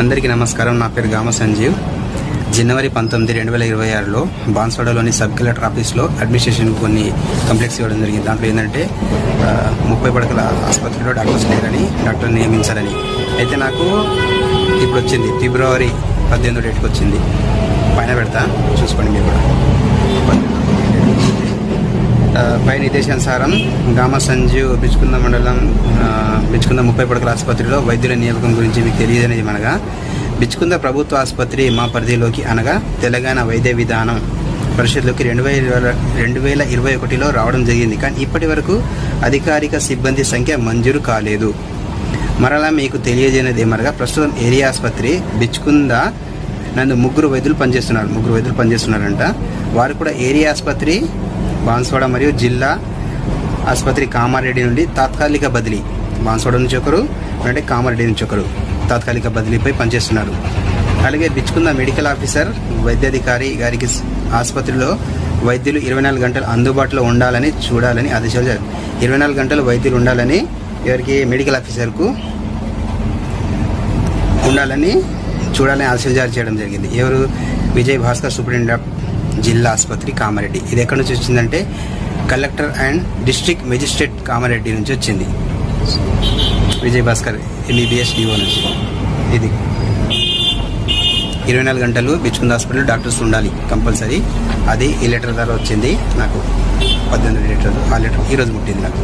అందరికీ నమస్కారం. నా పేరు గామ సంజీవ్. జనవరి 19, 2026లో బాన్స్వాడలోని సబ్ కలెక్టర్ ఆఫీస్లో అడ్మినిస్ట్రేషన్ కొన్ని కంప్లైంట్స్ ఇవ్వడం జరిగింది. దాంట్లో ఏంటంటే 30 పడకల ఆసుపత్రిలో డాక్టర్స్ లేరని, డాక్టర్ నియమించాలని. అయితే నాకు ఇప్పుడు వచ్చింది, ఫిబ్రవరి 18 డేట్కి వచ్చింది. పైన పెడతా, చూసుకోండి మీరు కూడా. పై నిర్దేశానుసారం గామ సంజీవ్ బిచ్కుంద మండలం బిచ్కుంద 30 పడకల ఆసుపత్రిలో వైద్యుల నియామకం గురించి మీకు తెలియదనేది అనగా, బిచ్కుంద ప్రభుత్వ ఆసుపత్రి మా పరిధిలోకి అనగా తెలంగాణ వైద్య విధానం పరిషత్లోకి 2021లో రావడం జరిగింది. కానీ ఇప్పటి వరకు అధికారిక సిబ్బంది సంఖ్య మంజూరు కాలేదు. మరలా మీకు తెలియజేయనిది ఏమనగా, ప్రస్తుతం ఏరియా ఆసుపత్రి బిచ్కుంద నందు ముగ్గురు వైద్యులు పనిచేస్తున్నారంట. వారు కూడా ఏరియా ఆసుపత్రి బాన్స్వాడ మరియు జిల్లా ఆసుపత్రి కామారెడ్డి నుండి తాత్కాలిక బదిలీ, బాన్స్వాడ నుంచి ఒకరు అంటే కామారెడ్డి నుంచి ఒకరు తాత్కాలిక బదిలీపై పనిచేస్తున్నారు. అలాగే బిచ్కుంద మెడికల్ ఆఫీసర్ వైద్యాధికారి గారికి ఆసుపత్రిలో వైద్యులు 24 గంటలు అందుబాటులో ఉండాలని చూడాలని ఆదేశాలు 24 గంటలు వైద్యులు ఉండాలని ఎవరికి మెడికల్ ఆఫీసర్కు ఉండాలని చూడాలని ఆదేశాలు జారీ చేయడం జరిగింది. ఎవరు? విజయ్ భాస్కర్, సూపరింటెండెంట్ జిల్లా ఆసుపత్రి కామారెడ్డి. ఇది ఎక్కడి నుంచి వచ్చిందంటే collector and district magistrate Kamareddy నుంచి వచ్చింది. విజయ్ భాస్కర్ MBBS DO నుంచి. ఇది 24 గంటలు బిచ్కుంద హాస్పిటల్ డాక్టర్స్ ఉండాలి కంపల్సరీ. అది ఈ లెటర్ ద్వారా వచ్చింది నాకు, 18 లెటర్. ఆ లెటర్ ఈరోజు ముట్టింది నాకు.